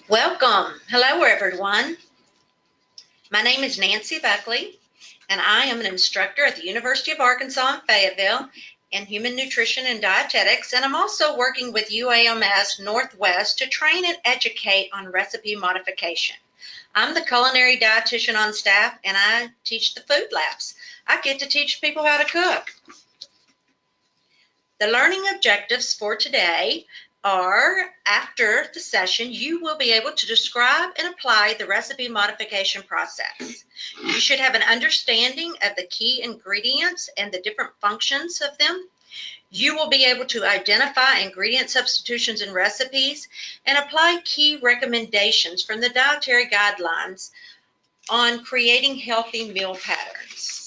Welcome. Hello, everyone. My name is Nancy Buckley, and I am an instructor at the University of Arkansas in Fayetteville in human nutrition and dietetics, and I'm also working with UAMS Northwest to train and educate on recipe modification. I'm the culinary dietitian on staff, and I teach the food labs. I get to teach people how to cook. The learning objectives for today are, after the session, you will be able to describe and apply the recipe modification process. You should have an understanding of the key ingredients and the different functions of them. You will be able to identify ingredient substitutions in recipes and apply key recommendations from the dietary guidelines on creating healthy meal patterns.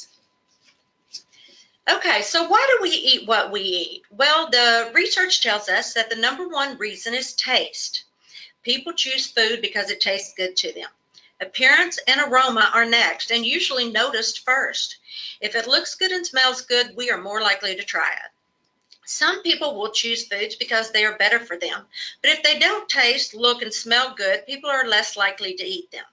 Okay, so why do we eat what we eat? Well, the research tells us that the number one reason is taste. People choose food because it tastes good to them. Appearance and aroma are next and usually noticed first. If it looks good and smells good, we are more likely to try it. Some people will choose foods because they are better for them, but if they don't taste, look, and smell good, people are less likely to eat them.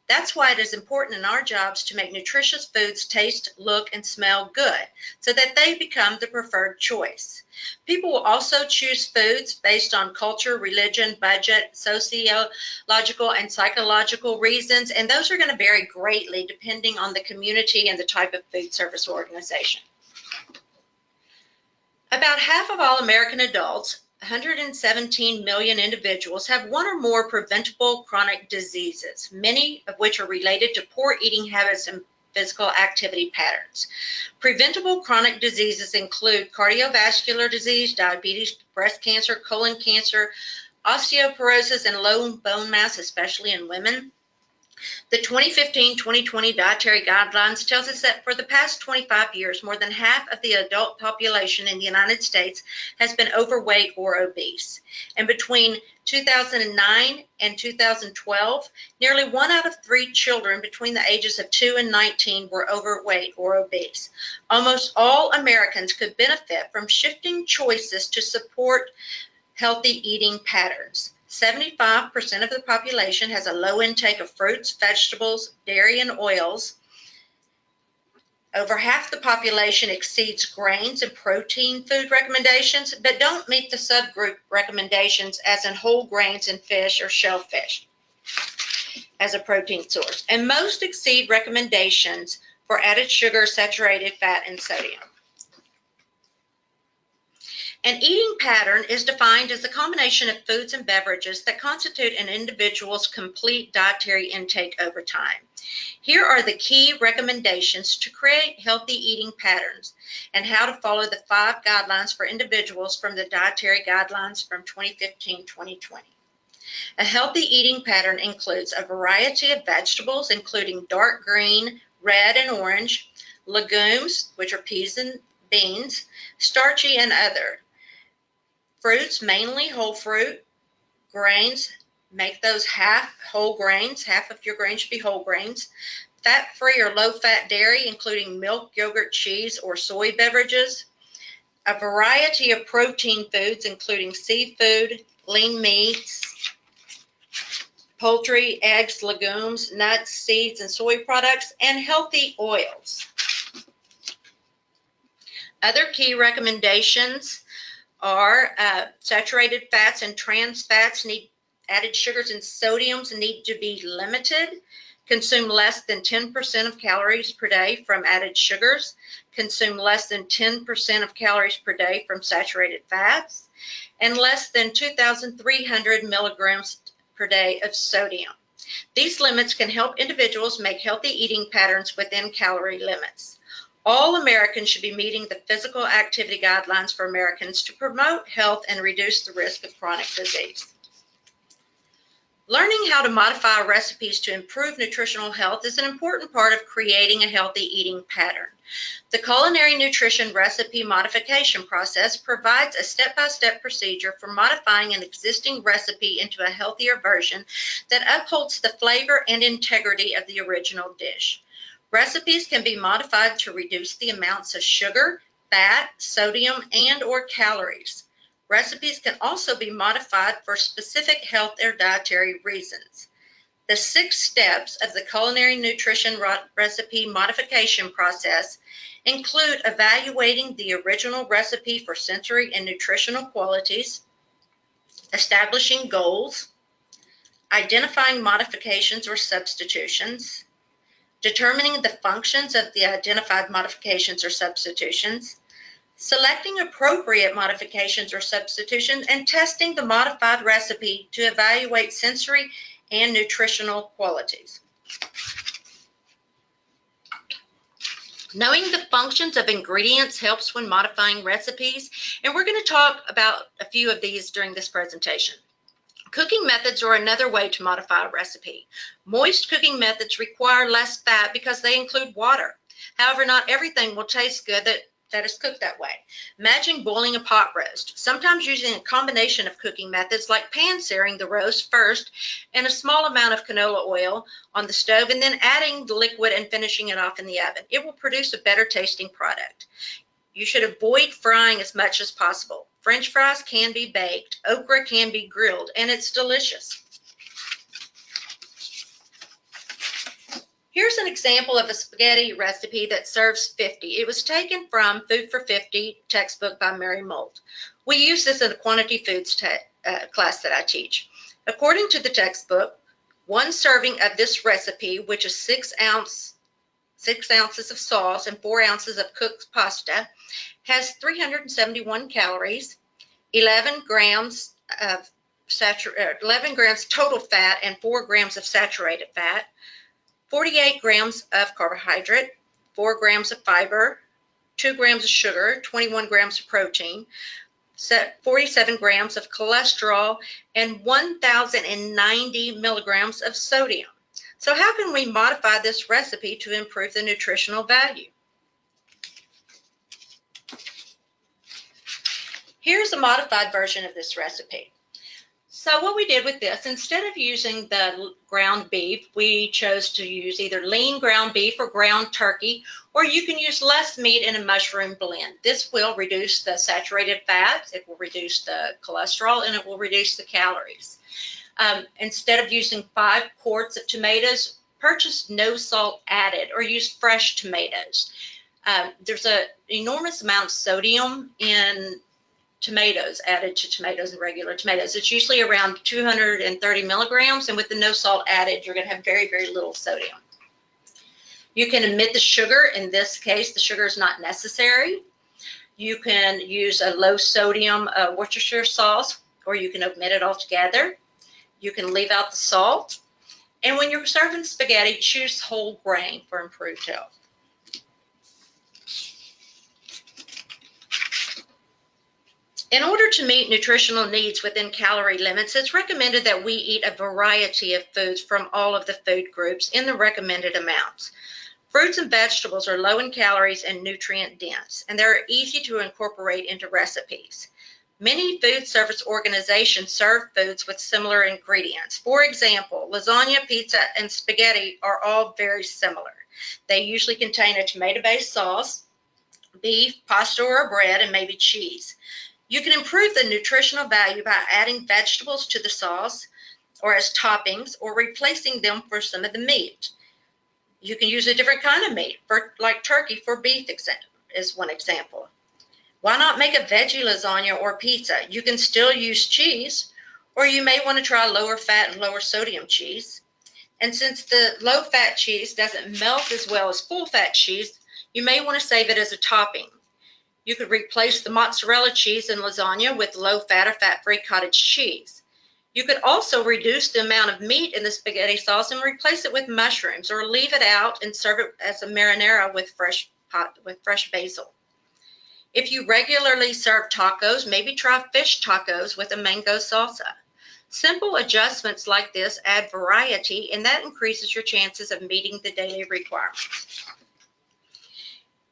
That's why it is important in our jobs to make nutritious foods taste, look, and smell good so that they become the preferred choice. People will also choose foods based on culture, religion, budget, sociological, and psychological reasons, and those are going to vary greatly depending on the community and the type of food service organization. About half of all American adults, 117 million individuals, have one or more preventable chronic diseases, many of which are related to poor eating habits and physical activity patterns. Preventable chronic diseases include cardiovascular disease, diabetes, breast cancer, colon cancer, osteoporosis, and low bone mass, especially in women. The 2015-2020 Dietary Guidelines tells us that for the past 25 years, more than half of the adult population in the United States has been overweight or obese. And between 2009 and 2012, nearly 1 out of 3 children between the ages of 2 and 19 were overweight or obese. Almost all Americans could benefit from shifting choices to support healthy eating patterns. 75% of the population has a low intake of fruits, vegetables, dairy, and oils. Over half the population exceeds grains and protein food recommendations, but don't meet the subgroup recommendations as in whole grains and fish or shellfish as a protein source. And most exceed recommendations for added sugar, saturated fat, and sodium. An eating pattern is defined as the combination of foods and beverages that constitute an individual's complete dietary intake over time. Here are the key recommendations to create healthy eating patterns and how to follow the 5 guidelines for individuals from the Dietary Guidelines from 2015-2020. A healthy eating pattern includes a variety of vegetables, including dark green, red, and orange, legumes, which are peas and beans, starchy and other. Fruits, mainly whole fruit. Grains, make those half whole grains. Half of your grains should be whole grains. Fat-free or low-fat dairy, including milk, yogurt, cheese, or soy beverages. A variety of protein foods, including seafood, lean meats, poultry, eggs, legumes, nuts, seeds, and soy products, and healthy oils. Other key recommendations are saturated fats and trans fats added sugars and sodiums need to be limited. Consume less than 10% of calories per day from added sugars. Consume less than 10% of calories per day from saturated fats. And less than 2,300 milligrams per day of sodium. These limits can help individuals make healthy eating patterns within calorie limits. All Americans should be meeting the physical activity guidelines for Americans to promote health and reduce the risk of chronic disease. Learning how to modify recipes to improve nutritional health is an important part of creating a healthy eating pattern. The culinary nutrition recipe modification process provides a step-by-step procedure for modifying an existing recipe into a healthier version that upholds the flavor and integrity of the original dish. Recipes can be modified to reduce the amounts of sugar, fat, sodium, and/or calories. Recipes can also be modified for specific health or dietary reasons. The 6 steps of the culinary nutrition recipe modification process include evaluating the original recipe for sensory and nutritional qualities, establishing goals, identifying modifications or substitutions, determining the functions of the identified modifications or substitutions, selecting appropriate modifications or substitutions, and testing the modified recipe to evaluate sensory and nutritional qualities. Knowing the functions of ingredients helps when modifying recipes, and we're going to talk about a few of these during this presentation. Cooking methods are another way to modify a recipe. Moist cooking methods require less fat because they include water. However, not everything will taste good that is cooked that way. Imagine boiling a pot roast. Sometimes using a combination of cooking methods like pan-searing the roast first and a small amount of canola oil on the stove and then adding the liquid and finishing it off in the oven. It will produce a better tasting product. You should avoid frying as much as possible. French fries can be baked, okra can be grilled, and it's delicious. Here's an example of a spaghetti recipe that serves 50. It was taken from Food for 50 textbook by Mary Moult. We use this in the quantity foods class that I teach. According to the textbook, 1 serving of this recipe, which is 6 ounces of sauce and 4 ounces of cooked pasta, has 371 calories, 11 grams total fat and 4 grams of saturated fat, 48 grams of carbohydrate, 4 grams of fiber, 2 grams of sugar, 21 grams of protein, 47 grams of cholesterol, and 1,090 milligrams of sodium. So how can we modify this recipe to improve the nutritional value? Here's a modified version of this recipe. So what we did with this, instead of using the ground beef, we chose to use either lean ground beef or ground turkey, or you can use less meat in a mushroom blend. This will reduce the saturated fats, it will reduce the cholesterol, and it will reduce the calories. Instead of using 5 quarts of tomatoes, purchase no salt added or use fresh tomatoes. There's an enormous amount of sodium in tomatoes added to tomatoes and regular tomatoes. It's usually around 230 milligrams, and with the no salt added, you're going to have very, very little sodium. You can omit the sugar. In this case, the sugar is not necessary. You can use a low sodium Worcestershire sauce, or you can omit it altogether. You can leave out the salt. And when you're serving spaghetti, choose whole grain for improved health. In order to meet nutritional needs within calorie limits, it's recommended that we eat a variety of foods from all of the food groups in the recommended amounts. Fruits and vegetables are low in calories and nutrient dense, and they're easy to incorporate into recipes. Many food service organizations serve foods with similar ingredients. For example, lasagna, pizza, and spaghetti are all very similar. They usually contain a tomato-based sauce, beef, pasta or bread, and maybe cheese. You can improve the nutritional value by adding vegetables to the sauce or as toppings or replacing them for some of the meat. You can use a different kind of meat, like turkey for beef is one example. Why not make a veggie lasagna or pizza? You can still use cheese, or you may want to try lower fat and lower sodium cheese. And since the low fat cheese doesn't melt as well as full fat cheese, you may want to save it as a topping. You could replace the mozzarella cheese in lasagna with low-fat or fat-free cottage cheese. You could also reduce the amount of meat in the spaghetti sauce and replace it with mushrooms, or leave it out and serve it as a marinara with fresh basil. If you regularly serve tacos, maybe try fish tacos with a mango salsa. Simple adjustments like this add variety, and that increases your chances of meeting the daily requirements.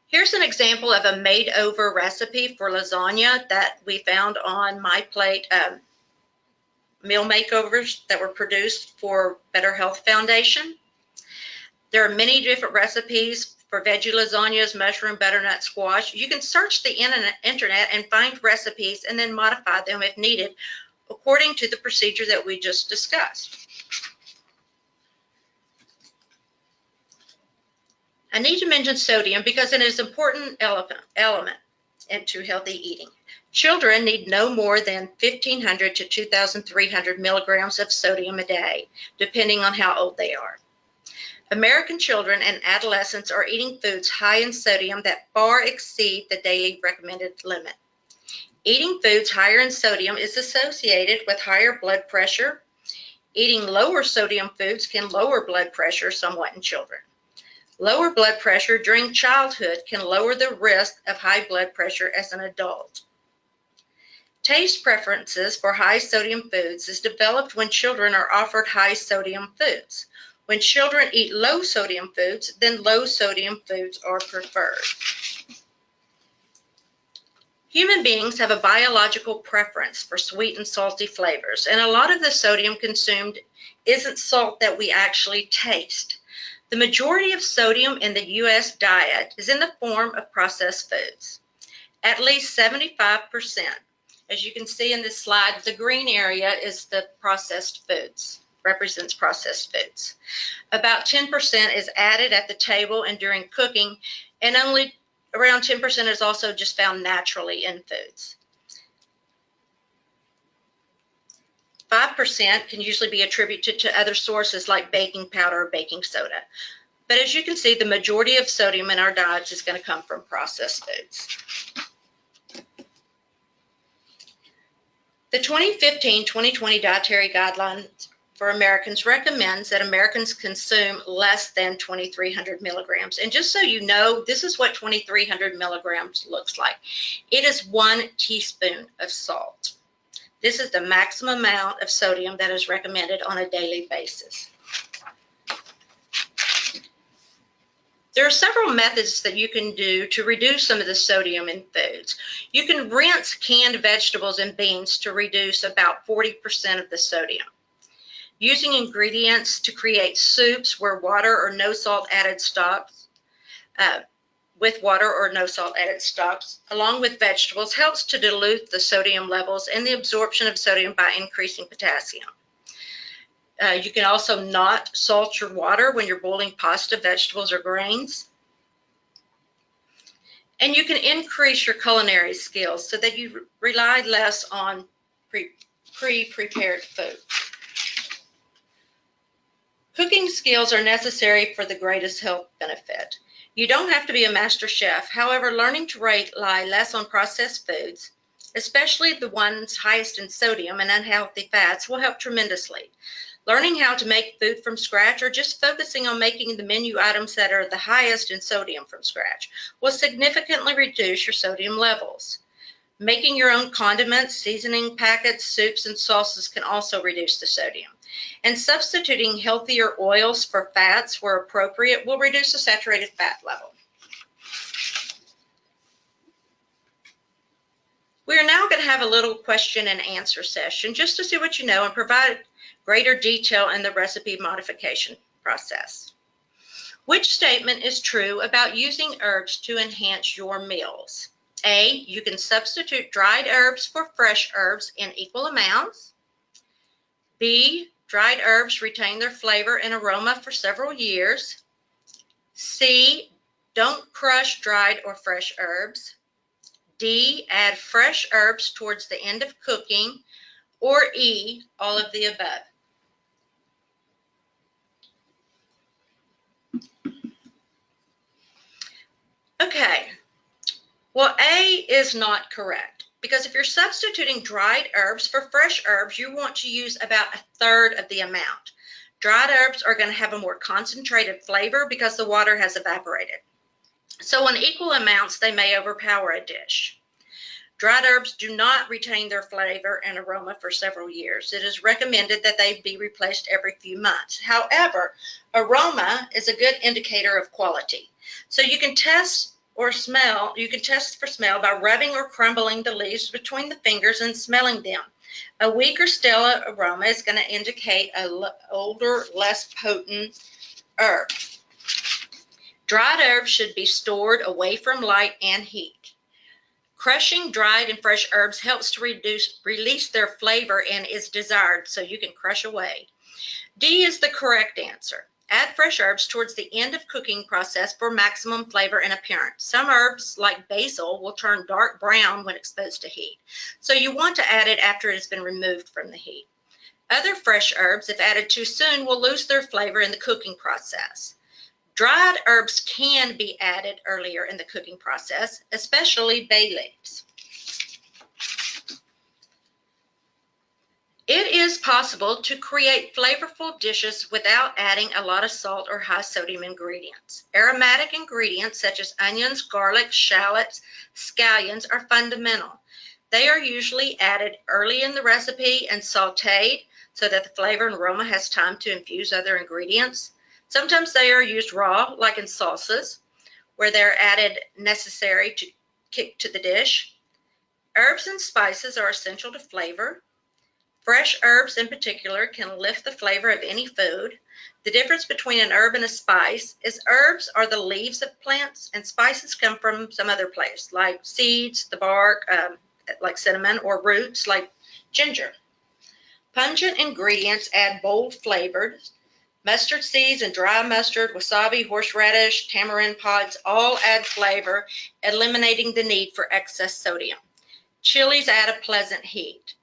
Here's an example of a made-over recipe for lasagna that we found on My Plate meal makeovers that were produced for Better Health Foundation. There are many different recipes for veggie lasagnas, mushroom, butternut squash. You can search the internet and find recipes and then modify them if needed according to the procedure that we just discussed. I need to mention sodium because it is an important element into healthy eating. Children need no more than 1,500 to 2,300 milligrams of sodium a day, depending on how old they are. American children and adolescents are eating foods high in sodium that far exceed the daily recommended limit. Eating foods higher in sodium is associated with higher blood pressure. Eating lower sodium foods can lower blood pressure somewhat in children. Lower blood pressure during childhood can lower the risk of high blood pressure as an adult. Taste preferences for high sodium foods is developed when children are offered high sodium foods. When children eat low sodium foods, then low sodium foods are preferred. Human beings have a biological preference for sweet and salty flavors, and a lot of the sodium consumed isn't salt that we actually taste. The majority of sodium in the U.S. diet is in the form of processed foods. At least 75%. As you can see in this slide, the green area is the processed foods, represents processed foods. About 10% is added at the table and during cooking, and only around 10% is also just found naturally in foods. 5% can usually be attributed to other sources like baking powder or baking soda. But as you can see, the majority of sodium in our diets is going to come from processed foods. The 2015-2020 Dietary Guidelines for Americans recommends that Americans consume less than 2,300 milligrams. And just so you know, this is what 2,300 milligrams looks like. It is 1 teaspoon of salt. This is the maximum amount of sodium that is recommended on a daily basis. There are several methods that you can do to reduce some of the sodium in foods. You can rinse canned vegetables and beans to reduce about 40% of the sodium. Using ingredients to create soups where water or no salt added stocks, along with vegetables, helps to dilute the sodium levels and the absorption of sodium by increasing potassium. You can also not salt your water when you're boiling pasta, vegetables, or grains. And you can increase your culinary skills so that you rely less on pre-prepared food. Cooking skills are necessary for the greatest health benefit. You don't have to be a master chef. However, learning to rely less on processed foods, especially the ones highest in sodium and unhealthy fats, will help tremendously. Learning how to make food from scratch or just focusing on making the menu items that are the highest in sodium from scratch will significantly reduce your sodium levels. Making your own condiments, seasoning packets, soups, and sauces can also reduce the sodium. And substituting healthier oils for fats where appropriate will reduce the saturated fat level. We are now going to have a little question and answer session just to see what you know and provide greater detail in the recipe modification process. Which statement is true about using herbs to enhance your meals? A, you can substitute dried herbs for fresh herbs in equal amounts. B, dried herbs retain their flavor and aroma for several years. C, don't crush dried or fresh herbs. D, add fresh herbs towards the end of cooking. Or E, all of the above. Okay, well, A is not correct because if you're substituting dried herbs for fresh herbs, you want to use about 1/3 of the amount. Dried herbs are going to have a more concentrated flavor because the water has evaporated. So in equal amounts, they may overpower a dish. Dried herbs do not retain their flavor and aroma for several years. It is recommended that they be replaced every few months. However, aroma is a good indicator of quality. So you can test for smell by rubbing or crumbling the leaves between the fingers and smelling them. A weak or stale aroma is going to indicate an older, less potent herb. Dried herbs should be stored away from light and heat. Crushing dried and fresh herbs helps to release their flavor and is desired, so you can crush away. D is the correct answer. Add fresh herbs towards the end of cooking process for maximum flavor and appearance. Some herbs, like basil, will turn dark brown when exposed to heat, so you want to add it after it has been removed from the heat. Other fresh herbs, if added too soon, will lose their flavor in the cooking process. Dried herbs can be added earlier in the cooking process, especially bay leaves. It is possible to create flavorful dishes without adding a lot of salt or high sodium ingredients. Aromatic ingredients such as onions, garlic, shallots, scallions are fundamental. They are usually added early in the recipe and sauteed so that the flavor and aroma has time to infuse other ingredients. Sometimes they are used raw, like in salsas, where they're added necessary to kick to the dish. Herbs and spices are essential to flavor. Fresh herbs in particular can lift the flavor of any food. The difference between an herb and a spice is herbs are the leaves of plants and spices come from some other place, like seeds, the bark, like cinnamon, or roots like ginger. Pungent ingredients add bold flavors. Mustard seeds and dry mustard, wasabi, horseradish, tamarind pods all add flavor, eliminating the need for excess sodium. Chilies add a pleasant heat.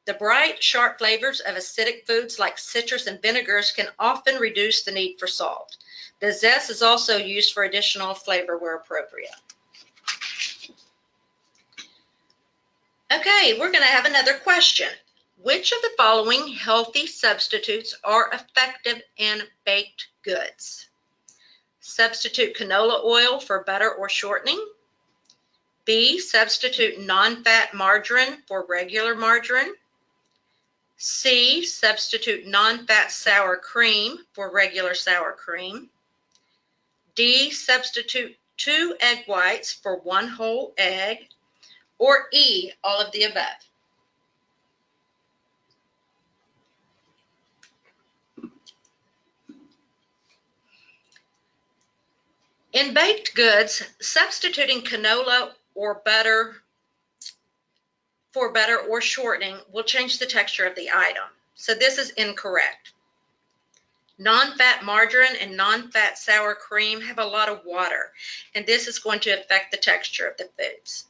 The bright, sharp flavors of acidic foods like citrus and vinegars can often reduce the need for salt. The zest is also used for additional flavor where appropriate. Okay, we're going to have another question. Which of the following healthy substitutes are effective in baked goods? Substitute canola oil for butter or shortening. B, substitute non-fat margarine for regular margarine. C, substitute non-fat sour cream for regular sour cream. D, substitute 2 egg whites for 1 whole egg. Or E, all of the above. In baked goods, substituting canola or butter for butter or shortening will change the texture of the item. So this is incorrect. Non-fat margarine and non-fat sour cream have a lot of water, and this is going to affect the texture of the foods.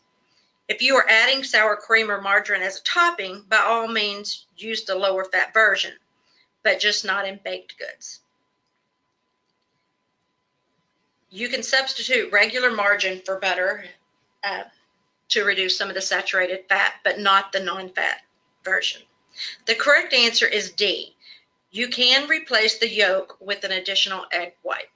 If you are adding sour cream or margarine as a topping, by all means use the lower fat version, but just not in baked goods. You can substitute regular margarine for butter to reduce some of the saturated fat, but not the non-fat version. The correct answer is D. You can replace the yolk with an additional egg white.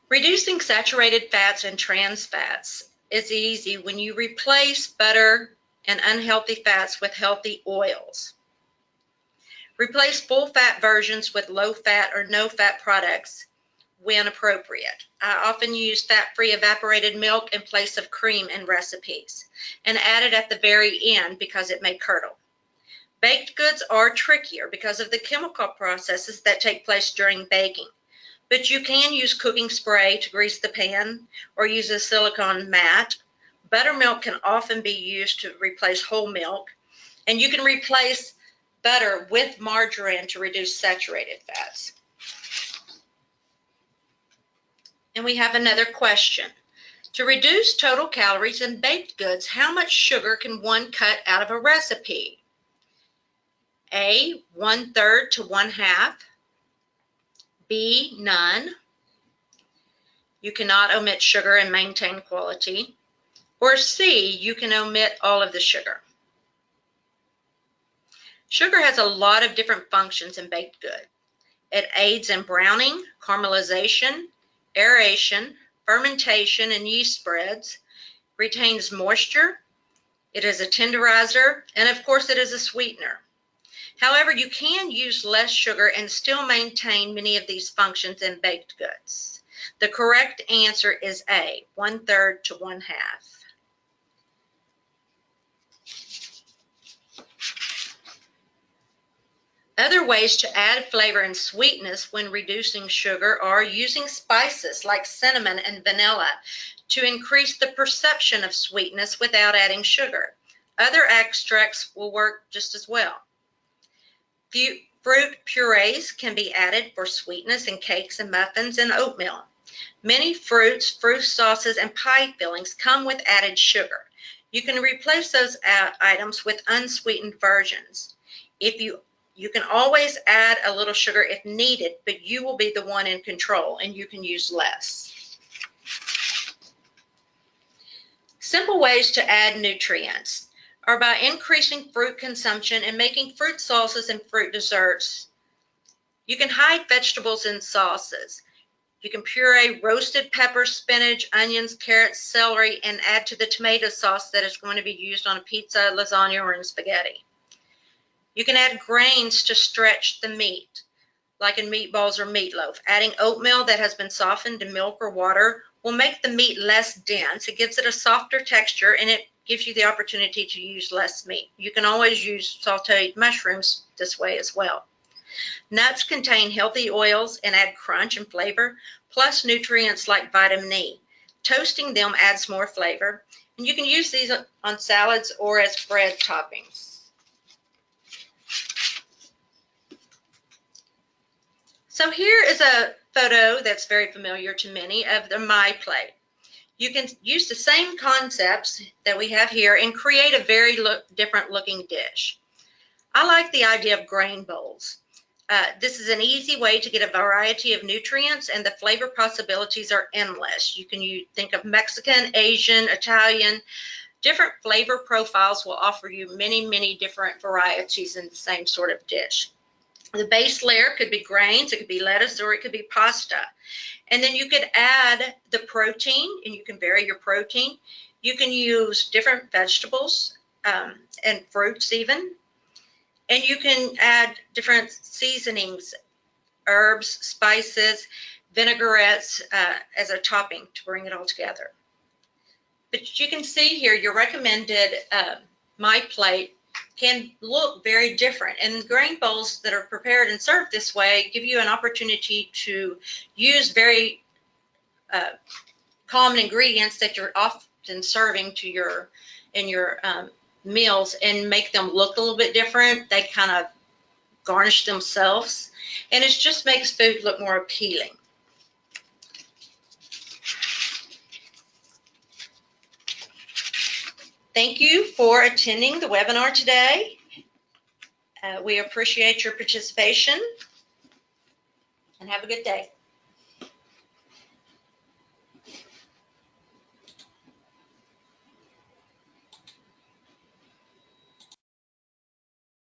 Reducing saturated fats and trans fats is easy when you replace butter and unhealthy fats with healthy oils. Replace full-fat versions with low-fat or no-fat products when appropriate. I often use fat-free evaporated milk in place of cream in recipes and add it at the very end because it may curdle. Baked goods are trickier because of the chemical processes that take place during baking, but you can use cooking spray to grease the pan or use a silicone mat. Buttermilk can often be used to replace whole milk, and you can replace butter with margarine to reduce saturated fats. And we have another question. To reduce total calories in baked goods, how much sugar can one cut out of a recipe? A, 1/3 to 1/2. B, none. You cannot omit sugar and maintain quality. Or C, you can omit all of the sugar. Sugar has a lot of different functions in baked goods. It aids in browning, caramelization, aeration, fermentation, and yeast spreads, retains moisture, it is a tenderizer, and of course it is a sweetener. However, you can use less sugar and still maintain many of these functions in baked goods. The correct answer is A, 1/3 to 1/2. Other ways to add flavor and sweetness when reducing sugar are using spices like cinnamon and vanilla to increase the perception of sweetness without adding sugar. Other extracts will work just as well. Fruit purees can be added for sweetness in cakes and muffins and oatmeal. Many fruits, fruit sauces, and pie fillings come with added sugar. You can replace those items with unsweetened versions. You can always add a little sugar if needed, but you will be the one in control and you can use less. Simple ways to add nutrients are by increasing fruit consumption and making fruit sauces and fruit desserts. You can hide vegetables in sauces. You can puree roasted peppers, spinach, onions, carrots, celery, and add to the tomato sauce that is going to be used on a pizza, lasagna, or in spaghetti. You can add grains to stretch the meat, like in meatballs or meatloaf. Adding oatmeal that has been softened to milk or water will make the meat less dense. It gives it a softer texture, and it gives you the opportunity to use less meat. You can always use sauteed mushrooms this way as well. Nuts contain healthy oils and add crunch and flavor, plus nutrients like vitamin E. Toasting them adds more flavor, and you can use these on salads or as bread toppings. So here is a photo that's very familiar to many of the My Plate. You can use the same concepts that we have here and create a very different looking dish. I like the idea of grain bowls. This is an easy way to get a variety of nutrients, and the flavor possibilities are endless. You can think of Mexican, Asian, Italian. Different flavor profiles will offer you many, many different varieties in the same sort of dish. The base layer could be grains, it could be lettuce, or it could be pasta. And then you could add the protein, and you can vary your protein. You can use different vegetables and fruits even. And you can add different seasonings, herbs, spices, vinaigrettes as a topping to bring it all together. But you can see here your recommended My Plate can look very different. And grain bowls that are prepared and served this way give you an opportunity to use very common ingredients that you're often serving to in your meals and make them look a little bit different. They kind of garnish themselves, and it just makes food look more appealing. Thank you for attending the webinar today. We appreciate your participation, and have a good day.